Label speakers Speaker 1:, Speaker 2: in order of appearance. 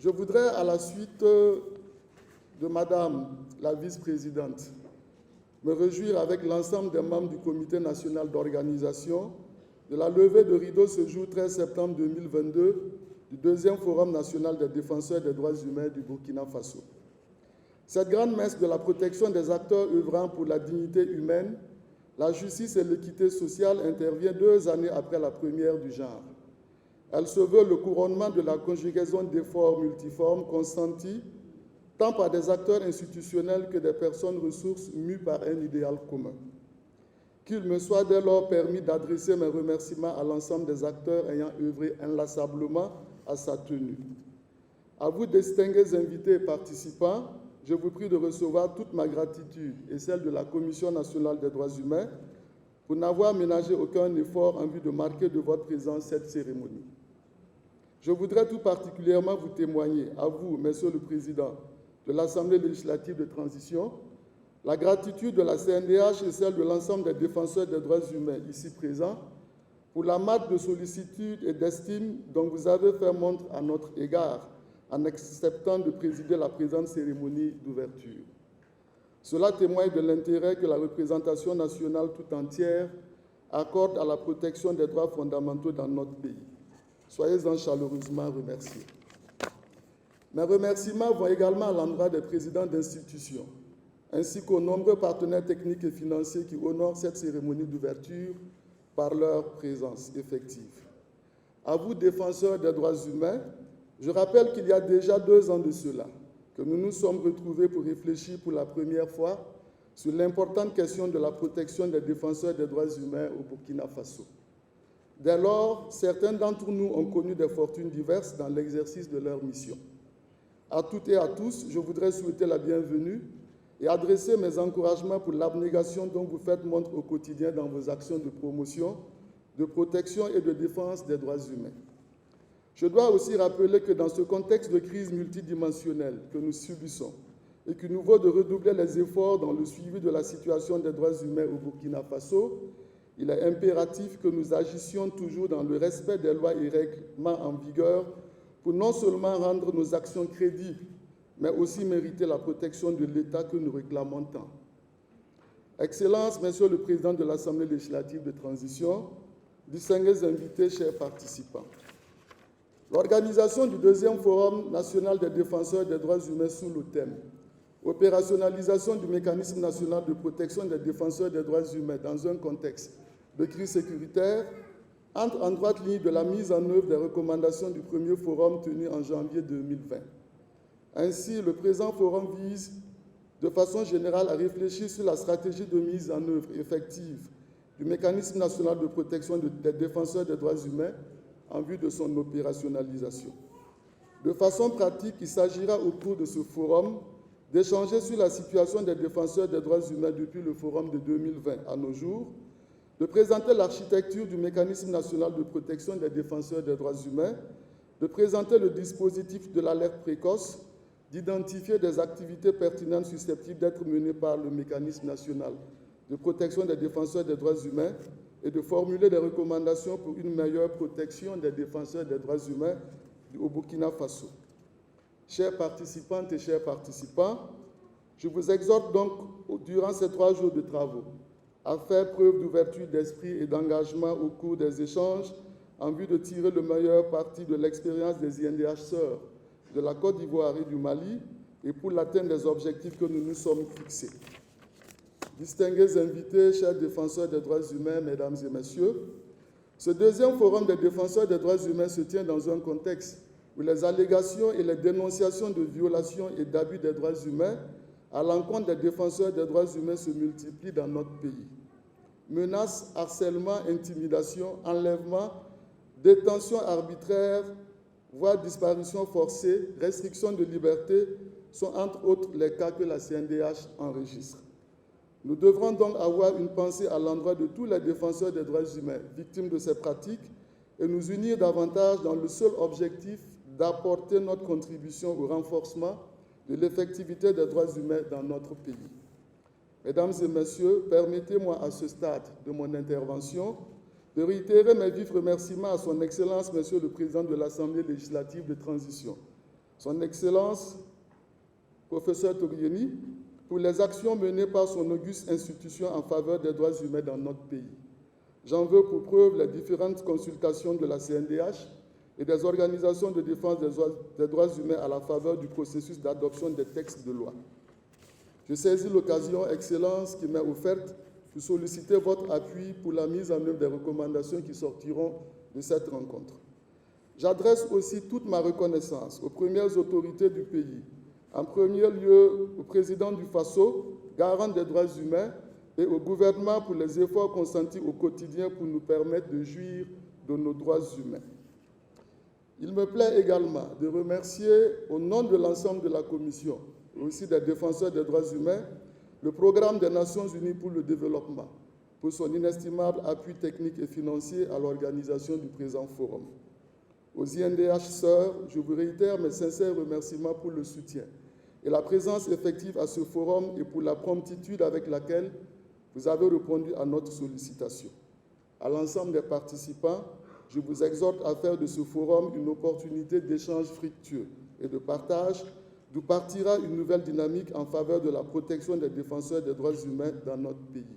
Speaker 1: Je voudrais, à la suite de Madame la vice-présidente, me réjouir avec l'ensemble des membres du Comité national d'organisation de la levée de rideau ce jour 13 septembre 2022 du deuxième Forum national des défenseurs des droits humains du Burkina Faso. Cette grande messe de la protection des acteurs œuvrant pour la dignité humaine, la justice et l'équité sociale intervient 2 années après la première du genre. Elle se veut le couronnement de la conjugaison d'efforts multiformes consentis tant par des acteurs institutionnels que des personnes ressources mues par un idéal commun. Qu'il me soit dès lors permis d'adresser mes remerciements à l'ensemble des acteurs ayant œuvré inlassablement à sa tenue. À vous, distingués invités et participants, je vous prie de recevoir toute ma gratitude et celle de la Commission nationale des droits humains pour n'avoir ménagé aucun effort en vue de marquer de votre présence cette cérémonie. Je voudrais tout particulièrement vous témoigner, à vous, Monsieur le Président de l'Assemblée législative de transition, la gratitude de la CNDH et celle de l'ensemble des défenseurs des droits humains ici présents pour la marque de sollicitude et d'estime dont vous avez fait montre à notre égard en acceptant de présider la présente cérémonie d'ouverture. Cela témoigne de l'intérêt que la représentation nationale tout entière accorde à la protection des droits fondamentaux dans notre pays. Soyez-en chaleureusement remerciés. Mes remerciements vont également à l'endroit des présidents d'institutions, ainsi qu'aux nombreux partenaires techniques et financiers qui honorent cette cérémonie d'ouverture par leur présence effective. À vous, défenseurs des droits humains, je rappelle qu'il y a déjà 2 ans de cela que nous nous sommes retrouvés pour réfléchir pour la première fois sur l'importante question de la protection des défenseurs des droits humains au Burkina Faso. Dès lors, certains d'entre nous ont connu des fortunes diverses dans l'exercice de leur mission. À toutes et à tous, je voudrais souhaiter la bienvenue et adresser mes encouragements pour l'abnégation dont vous faites montre au quotidien dans vos actions de promotion, de protection et de défense des droits humains. Je dois aussi rappeler que dans ce contexte de crise multidimensionnelle que nous subissons et qu'il nous vaut de redoubler les efforts dans le suivi de la situation des droits humains au Burkina Faso, il est impératif que nous agissions toujours dans le respect des lois et règlements en vigueur pour non seulement rendre nos actions crédibles, mais aussi mériter la protection de l'État que nous réclamons tant. Excellences, Monsieur le Président de l'Assemblée législative de transition, distingués invités, chers participants. L'organisation du deuxième Forum national des défenseurs des droits humains sous le thème « Opérationnalisation du mécanisme national de protection des défenseurs des droits humains dans un contexte de crise sécuritaire » entre en droite ligne de la mise en œuvre des recommandations du premier forum tenu en janvier 2020. Ainsi, le présent forum vise de façon générale à réfléchir sur la stratégie de mise en œuvre effective du mécanisme national de protection des défenseurs des droits humains en vue de son opérationnalisation. De façon pratique, il s'agira au cours de ce forum d'échanger sur la situation des défenseurs des droits humains depuis le forum de 2020 à nos jours, de présenter l'architecture du mécanisme national de protection des défenseurs des droits humains, de présenter le dispositif de l'alerte précoce, d'identifier des activités pertinentes susceptibles d'être menées par le mécanisme national de protection des défenseurs des droits humains et de formuler des recommandations pour une meilleure protection des défenseurs des droits humains au Burkina Faso. Chères participantes et chers participants, je vous exhorte donc, durant ces 3 jours de travaux, à faire preuve d'ouverture d'esprit et d'engagement au cours des échanges en vue de tirer le meilleur parti de l'expérience des INDH sœurs de la Côte d'Ivoire et du Mali et pour l'atteinte des objectifs que nous nous sommes fixés. Distingués invités, chers défenseurs des droits humains, mesdames et messieurs, ce deuxième forum des défenseurs des droits humains se tient dans un contexte où les allégations et les dénonciations de violations et d'abus des droits humains à l'encontre des défenseurs des droits humains se multiplient dans notre pays. Menaces, harcèlement, intimidation, enlèvement, détention arbitraire, voire disparition forcée, restriction de liberté sont entre autres les cas que la CNDH enregistre. Nous devrons donc avoir une pensée à l'endroit de tous les défenseurs des droits humains victimes de ces pratiques et nous unir davantage dans le seul objectif d'apporter notre contribution au renforcement de l'effectivité des droits humains dans notre pays. Mesdames et messieurs, permettez-moi à ce stade de mon intervention de réitérer mes vifs remerciements à son Excellence, Monsieur le Président de l'Assemblée législative de transition, Son Excellence, professeur Torieni, pour les actions menées par son auguste institution en faveur des droits humains dans notre pays. J'en veux pour preuve les différentes consultations de la CNDH et des organisations de défense des droits humains à la faveur du processus d'adoption des textes de loi. Je saisis l'occasion, Excellence, qui m'est offerte pour solliciter votre appui pour la mise en œuvre des recommandations qui sortiront de cette rencontre. J'adresse aussi toute ma reconnaissance aux premières autorités du pays, en premier lieu au président du FASO, garant des droits humains, et au gouvernement pour les efforts consentis au quotidien pour nous permettre de jouir de nos droits humains. Il me plaît également de remercier, au nom de l'ensemble de la Commission, et aussi des défenseurs des droits humains, le Programme des Nations Unies pour le développement, pour son inestimable appui technique et financier à l'organisation du présent forum. Aux INDH sœurs, je vous réitère mes sincères remerciements pour le soutien et la présence effective à ce forum et pour la promptitude avec laquelle vous avez répondu à notre sollicitation. À l'ensemble des participants, je vous exhorte à faire de ce forum une opportunité d'échange fructueux et de partage, d'où partira une nouvelle dynamique en faveur de la protection des défenseurs des droits humains dans notre pays.